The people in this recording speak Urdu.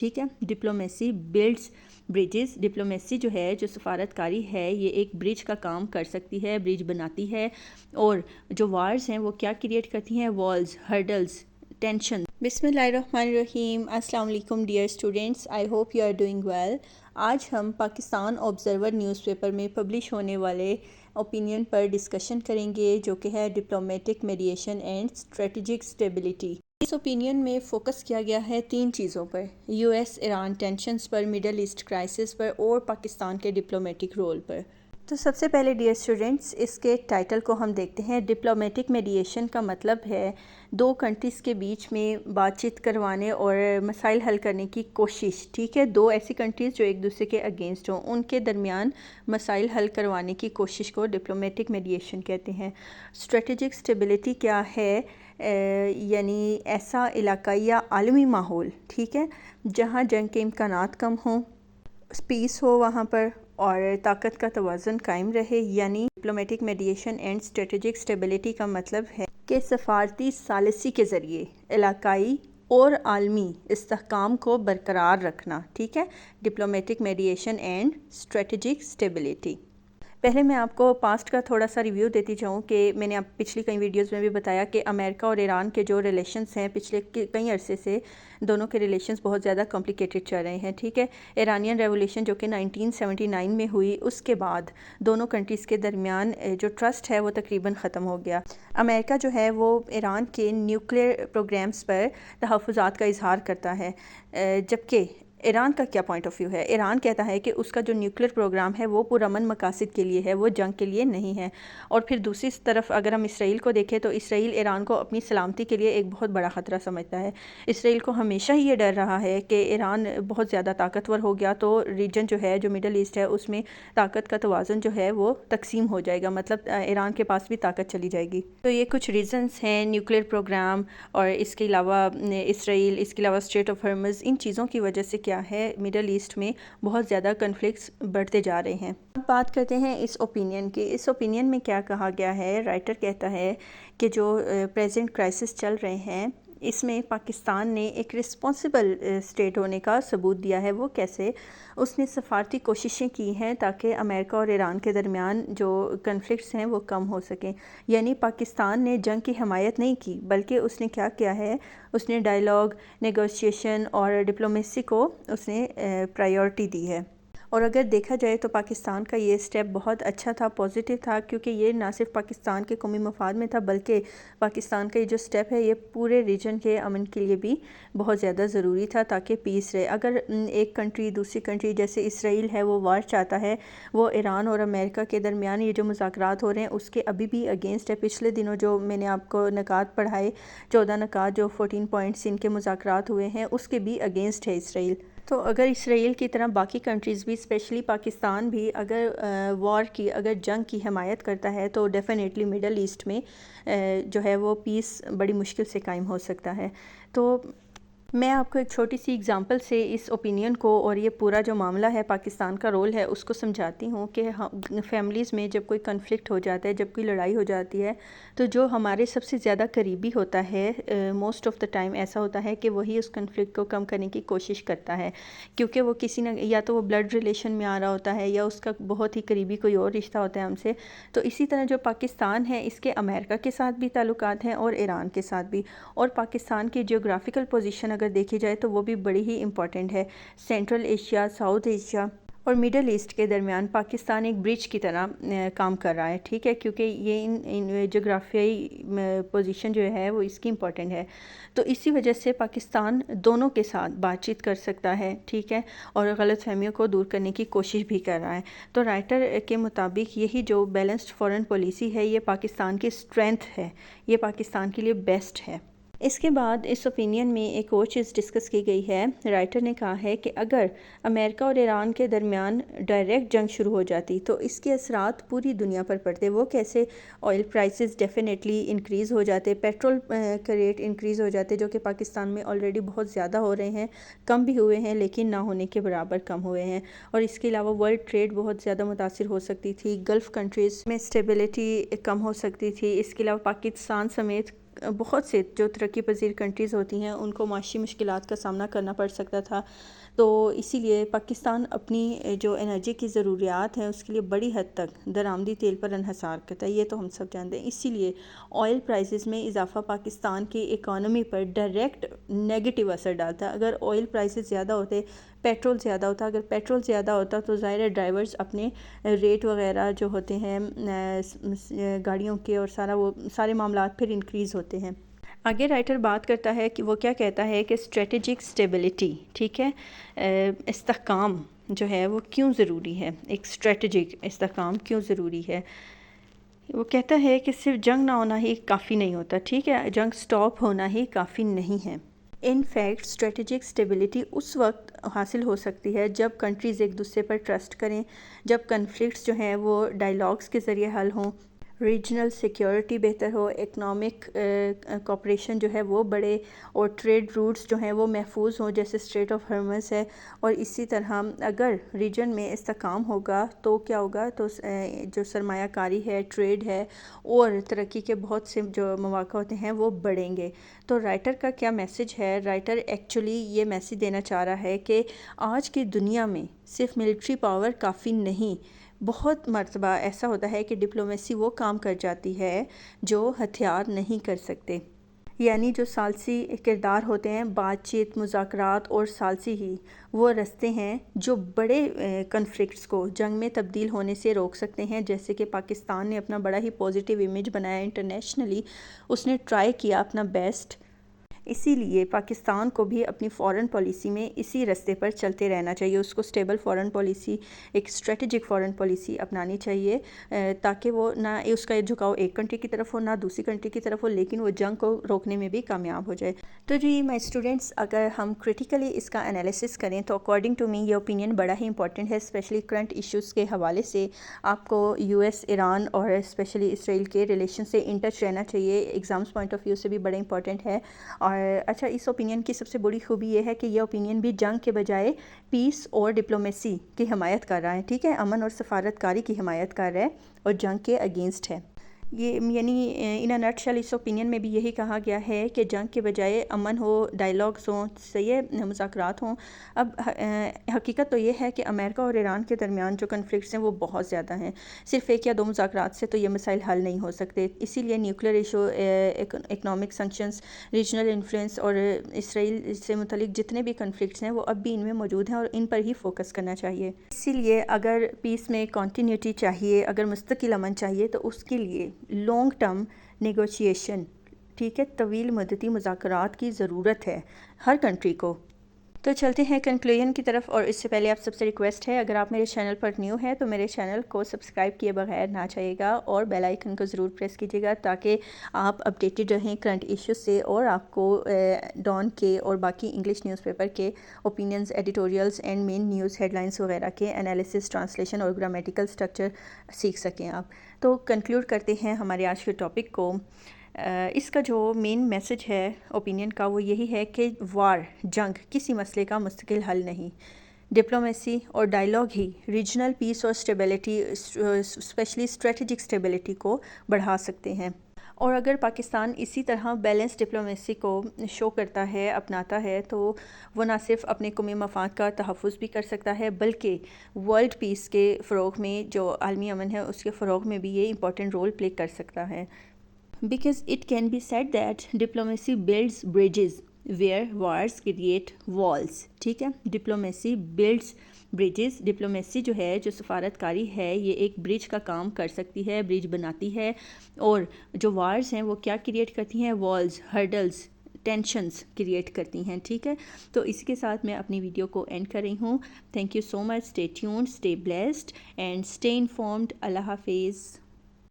ٹھیک ہے. Diplomacy builds bridges. ڈپلومیسی جو ہے، جو سفارتکاری ہے، یہ ایک برج کا کام کر سکتی ہے، برج بناتی ہے. اور جو وارز ہیں وہ کیا کریٹ کرتی ہیں؟ Walls, hurdles, tension. بسم اللہ الرحمن الرحیم. السلام علیکم dear students, I hope you are doing well. آج ہم پاکستان آبزرور نیوز پیپر میں پبلش ہونے والے اوپینین پر ڈسکشن کریں گے، جو کہ ہے diplomatic mediation and strategic stability. اس اوپینین میں فوکس کیا گیا ہے 3 چیزوں پر: یو ایس ایران ٹینشنز پر، میڈل ایسٹ کرائسس پر، اور پاکستان کے ڈپلومیٹک رول پر. تو سب سے پہلے ڈیئر اسٹوڈنٹس، اس کے ٹائٹل کو ہم دیکھتے ہیں. ڈپلومیٹک میڈیشن کا مطلب ہے 2 کنٹریز کے بیچ میں بات چیت کروانے اور مسائل حل کرنے کی کوشش. ٹھیک ہے، 2 ایسی کنٹریز جو ایک دوسرے کے اگینسٹ ہوں، ان کے درمیان مسائل حل کروانے کی کوشش کو ڈپلومیٹک میڈیشن کہتے ہیں. اسٹریٹجک اسٹیبلٹی کیا ہے؟ یعنی ایسا علاقائی یا عالمی ماحول، ٹھیک ہے، جہاں جنگ کے امکانات کم ہوں، پیس ہو وہاں پر، اور طاقت کا توازن قائم رہے. یعنی diplomatic mediation and strategic stability کا مطلب ہے کہ سفارتی ثالثی کے ذریعے علاقائی اور عالمی استحکام کو برقرار رکھنا. ٹھیک ہے، diplomatic mediation and strategic stability. پہلے میں آپ کو پاسٹ کا تھوڑا سا ریویو دیتی جاؤں کہ میں نے پچھلی کئی ویڈیوز میں بھی بتایا کہ امریکہ اور ایران کے جو ریلیشنز ہیں پچھلے کئی عرصے سے دونوں کے ریلیشنز بہت زیادہ کمپلیکیٹڈ چل رہے ہیں. ٹھیک ہے، ایرانین ریولوشن جو کہ 1979 میں ہوئی، اس کے بعد دونوں کنٹریز کے درمیان جو ٹرسٹ ہے وہ تقریباً ختم ہو گیا. امریکہ جو ہے وہ ایران کے نیوکلیئر پروگرامز پر تحفظات کا اظہار کرتا ہے، جبکہ ایران کا کیا پوائنٹ آف ویو ہے؟ ایران کہتا ہے کہ اس کا جو نیوکلیئر پروگرام ہے وہ پرامن مقاصد کے لیے ہے، وہ جنگ کے لیے نہیں ہے. اور پھر دوسری طرف اگر ہم اسرائیل کو دیکھیں تو اسرائیل ایران کو اپنی سلامتی کے لیے ایک بہت بڑا خطرہ سمجھتا ہے. اسرائیل کو ہمیشہ ہی یہ ڈر رہا ہے کہ ایران بہت زیادہ طاقتور ہو گیا تو ریجن جو ہے، جو مڈل ایسٹ ہے، اس میں طاقت کا توازن جو ہے وہ تقسیم ہو جائے گا، مطلب ایران کے پاس بھی طاقت چلی جائے گی. تو یہ کچھ ریزنز ہیں، نیوکلیئر پروگرام، اور اس کے علاوہ اسرائیل، اس کے علاوہ اسٹریٹ آف ہرمز. ان چیزوں کی وجہ سے کیا ہے، مڈل ایسٹ میں بہت زیادہ کنفلکٹس بڑھتے جا رہے ہیں. اب بات کرتے ہیں اس اوپینین کی. اس اوپینین میں کیا کہا گیا ہے؟ رائٹر کہتا ہے کہ جو پریزنٹ کرائسس چل رہے ہیں، اس میں پاکستان نے ایک رسپانسبل اسٹیٹ ہونے کا ثبوت دیا ہے. وہ کیسے؟ اس نے سفارتی کوششیں کی ہیں تاکہ امریکہ اور ایران کے درمیان جو کنفلکٹس ہیں وہ کم ہو سکیں. یعنی پاکستان نے جنگ کی حمایت نہیں کی، بلکہ اس نے کیا کیا ہے؟ اس نے ڈائیلاگ، نیگوشیشن اور ڈپلومیسی کو اس نے پرائیورٹی دی ہے. اور اگر دیکھا جائے تو پاکستان کا یہ سٹیپ بہت اچھا تھا، پوزیٹیو تھا، کیونکہ یہ نہ صرف پاکستان کے قومی مفاد میں تھا، بلکہ پاکستان کا یہ جو سٹیپ ہے یہ پورے ریجن کے امن کے لیے بھی بہت زیادہ ضروری تھا تاکہ پیس رہے. اگر ایک کنٹری دوسری کنٹری، جیسے اسرائیل ہے، وہ وار چاہتا ہے، وہ ایران اور امریکہ کے درمیان یہ جو مذاکرات ہو رہے ہیں اس کے ابھی بھی اگینسٹ ہے. پچھلے دنوں جو میں نے آپ کو نکات پڑھائے، 14 نکات، جو 14 پوائنٹس ان کے مذاکرات ہوئے ہیں، اس کے بھی اگینسٹ ہے اسرائیل. تو اگر اسرائیل کی طرح باقی کنٹریز بھی، اسپیشلی پاکستان بھی، اگر وار کی، اگر جنگ کی حمایت کرتا ہے تو ڈیفینیٹلی مڈل ایسٹ میں جو ہے وہ پیس بڑی مشکل سے قائم ہو سکتا ہے. تو میں آپ کو ایک چھوٹی سی اگزامپل سے اس اوپینین کو اور یہ پورا جو معاملہ ہے، پاکستان کا رول ہے، اس کو سمجھاتی ہوں کہ فیملیز میں جب کوئی کنفلکٹ ہو جاتا ہے، جب کوئی لڑائی ہو جاتی ہے، تو جو ہمارے سب سے زیادہ قریبی ہوتا ہے، موسٹ آف دا ٹائم ایسا ہوتا ہے کہ وہی اس کنفلکٹ کو کم کرنے کی کوشش کرتا ہے، کیونکہ وہ کسی نہ یا تو وہ بلڈ ریلیشن میں آ رہا ہوتا ہے یا اس کا بہت ہی قریبی کوئی اور رشتہ ہوتا ہے ہم سے. تو اسی طرح جو پاکستان ہے، اس کے امریکہ کے ساتھ بھی تعلقات ہیں اور ایران کے ساتھ بھی. اور پاکستان کی جیوگرافیکل پوزیشن اگر دیکھی جائے تو وہ بھی بڑی ہی امپورٹنٹ ہے. سینٹرل ایشیا، ساؤتھ ایشیا اور مڈل ایسٹ کے درمیان پاکستان ایک برج کی طرح کام کر رہا ہے. ٹھیک ہے، کیونکہ یہ ان جغرافیائی پوزیشن جو ہے وہ اس کی امپورٹنٹ ہے. تو اسی وجہ سے پاکستان دونوں کے ساتھ بات چیت کر سکتا ہے، ٹھیک ہے، اور غلط فہمیوں کو دور کرنے کی کوشش بھی کر رہا ہے. تو رائٹر کے مطابق یہی جو بیلنسڈ فارن پالیسی ہے، یہ پاکستان کی اسٹرینتھ ہے، یہ پاکستان کے لیے بیسٹ ہے. اس کے بعد اس اوپینین میں ایک اور چیز ڈسکس کی گئی ہے. رائٹر نے کہا ہے کہ اگر امریکہ اور ایران کے درمیان ڈائریکٹ جنگ شروع ہو جاتی تو اس کے اثرات پوری دنیا پر پڑتے. وہ کیسے؟ آئل پرائسز ڈیفینیٹلی انکریز ہو جاتے، پیٹرول کا ریٹ انکریز ہو جاتے، جو کہ پاکستان میں آلریڈی بہت زیادہ ہو رہے ہیں، کم بھی ہوئے ہیں لیکن نہ ہونے کے برابر کم ہوئے ہیں. اور اس کے علاوہ ورلڈ ٹریڈ بہت زیادہ متاثر ہو سکتی تھی، گلف کنٹریز میں اسٹیبلٹی کم ہو سکتی تھی. اس کے علاوہ پاکستان سمیت بہت سے جو ترقی پذیر کنٹریز ہوتی ہیں ان کو معاشی مشکلات کا سامنا کرنا پڑ سکتا تھا. تو اسی لیے پاکستان اپنی جو انرجی کی ضروریات ہیں اس کے لیے بڑی حد تک درآمدی تیل پر انحصار کرتا ہے. یہ تو ہم سب جانتے ہیں. اسی لیے آئل پرائسز میں اضافہ پاکستان کی اکانومی پر ڈائریکٹ نیگیٹو اثر ڈالتا ہے. اگر آئل پرائسز زیادہ ہوتے، پیٹرول زیادہ ہوتا، اگر پیٹرول زیادہ ہوتا تو ظاہر ہے ڈرائیورز اپنے ریٹ وغیرہ جو ہوتے ہیں گاڑیوں کے اور سارے معاملات پھر انکریز ہوتے ہیں. آگے رائٹر بات کرتا ہے کہ وہ کیا کہتا ہے کہ اسٹریٹجک اسٹیبلٹی، ٹھیک ہے، استحکام جو ہے وہ کیوں ضروری ہے، ایک اسٹریٹجک استحکام کیوں ضروری ہے. وہ کہتا ہے کہ صرف جنگ نہ ہونا ہی کافی نہیں ہوتا، ٹھیک ہے، جنگ سٹاپ ہونا ہی کافی نہیں ہے. ان فیکٹ اسٹریٹجک اسٹیبلٹی اس وقت حاصل ہو سکتی ہے جب کنٹریز ایک دوسرے پر ٹرسٹ کریں، جب کنفلکٹس جو ہیں وہ ڈائیلاگس کے ذریعے حل ہوں، ریجنل سیکیورٹی بہتر ہو، اکنامک کوپریشن جو ہے وہ بڑھے، اور ٹریڈ روٹس جو ہیں وہ محفوظ ہوں جیسے اسٹریٹ آف ہرمز ہے. اور اسی طرح اگر ریجن میں استحکام ہوگا تو کیا ہوگا، تو جو سرمایہ کاری ہے، ٹریڈ ہے اور ترقی کے بہت سے جو مواقع ہوتے ہیں وہ بڑھیں گے. تو رائٹر کا کیا میسج ہے؟ رائٹر ایکچولی یہ میسج دینا چاہ رہا ہے کہ آج کی دنیا میں صرف ملٹری پاور کافی نہیں. بہت مرتبہ ایسا ہوتا ہے کہ ڈپلومیسی وہ کام کر جاتی ہے جو ہتھیار نہیں کر سکتے. یعنی جو ثالثی کردار ہوتے ہیں، بات چیت، مذاکرات اور ثالثی ہی وہ رستے ہیں جو بڑے کنفلکٹس کو جنگ میں تبدیل ہونے سے روک سکتے ہیں. جیسے کہ پاکستان نے اپنا بڑا ہی پازیٹیو امیج بنایا انٹرنیشنلی، اس نے ٹرائی کیا اپنا بیسٹ. اسی لیے پاکستان کو بھی اپنی فارن پالیسی میں اسی رستے پر چلتے رہنا چاہیے. اس کو اسٹیبل فارن پالیسی، ایک اسٹریٹجک فارن پالیسی اپنانی چاہیے تاکہ وہ نہ اس کا جھکاؤ ایک کنٹری کی طرف ہو نہ دوسری کنٹری کی طرف ہو، لیکن وہ جنگ کو روکنے میں بھی کامیاب ہو جائے. تو جی مائی اسٹوڈنٹس، اگر ہم کرٹیکلی اس کا انالیسس کریں تو اکارڈنگ ٹو می یہ اوپینین بڑا ہی امپورٹنٹ ہے، اسپیشلی کرنٹ ایشوز کے حوالے سے. آپ کو یو ایس، ایران اور اسپیشلی اسرائیل کے ریلیشن سے ان ٹچ رہنا چاہیے. ایگزامس پوائنٹ آف ویو سے بھی بڑا امپورٹنٹ ہے. اور اچھا، اس اوپینین کی سب سے بڑی خوبی یہ ہے کہ یہ اوپینین بھی جنگ کے بجائے پیس اور ڈپلومیسی کی حمایت کر رہا ہے، ٹھیک ہے، امن اور سفارت کاری کی حمایت کر رہا ہے اور جنگ کے اگینسٹ ہے. یہ یعنی ان نٹ شیل اس اوپینین میں بھی یہی کہا گیا ہے کہ جنگ کے بجائے امن ہو، ڈائیلاگس ہوں، صحیح مذاکرات ہوں. اب حقیقت تو یہ ہے کہ امریکہ اور ایران کے درمیان جو کنفلکٹس ہیں وہ بہت زیادہ ہیں. صرف ایک یا دو مذاکرات سے تو یہ مسائل حل نہیں ہو سکتے. اسی لیے nuclear issue, economic sanctions, regional influence اور اسرائیل سے متعلق جتنے بھی کنفلکٹس ہیں وہ اب بھی ان میں موجود ہیں اور ان پر ہی فوکس کرنا چاہیے. اسی لیے اگر پیس میں کنٹینیوٹی چاہیے، اگر مستقل امن چاہیے تو اس کے لیے لانگ ٹرم نیگوشیشن، ٹھیک ہے، طویل مدتی مذاکرات کی ضرورت ہے ہر کنٹری کو. تو چلتے ہیں کنکلوژن کی طرف، اور اس سے پہلے آپ سب سے ریکویسٹ ہے اگر آپ میرے چینل پر نیو ہیں تو میرے چینل کو سبسکرائب کیے بغیر نہ جائے گا اور بیل آئیکن کو ضرور پریس کیجیے گا تاکہ آپ اپڈیٹڈ رہیں کرنٹ ایشوز سے، اور آپ کو ڈان کے اور باقی انگلش نیوز پیپر کے opinions, editorials and main news headlines وغیرہ کے انالیسس، ٹرانسلیشن اور گرامیٹیکل اسٹرکچر سیکھ سکیں آپ. تو کنکلوڈ کرتے ہیں ہمارے آج کے ٹاپک کو. اس کا جو مین میسج ہے اوپینین کا وہ یہی ہے کہ جنگ کسی مسئلے کا مستقل حل نہیں. ڈپلومیسی اور ڈائیلاگ ہی ریجنل پیس اور اسٹیبلٹی، اسپیشلی اسٹریٹجک اسٹیبلٹی کو بڑھا سکتے ہیں. اور اگر پاکستان اسی طرح بیلنس ڈپلومیسی کو شو کرتا ہے، اپناتا ہے، تو وہ نہ صرف اپنے قومی مفاد کا تحفظ بھی کر سکتا ہے بلکہ ورلڈ پیس کے فروغ میں، جو عالمی امن ہے اس کے فروغ میں بھی یہ امپورٹنٹ رول پلے کر سکتا ہے. Because it can be said that diplomacy builds bridges where wars create walls. ٹھیک ہے، ڈپلومیسی builds bridges. ڈپلومیسی جو ہے، جو سفارت کاری ہے، یہ ایک برج کا کام کر سکتی ہے، برج بناتی ہے. اور جو وارز ہیں وہ کیا کریٹ کرتی ہیں؟ والز، ہرڈلز، ٹینشنز کریٹ کرتی ہیں. ٹھیک ہے، تو اسی کے ساتھ میں اپنی ویڈیو کو اینڈ کر رہی ہوں. Thank you so much. Stay tuned, stay blessed and stay informed. اللہ حافظ.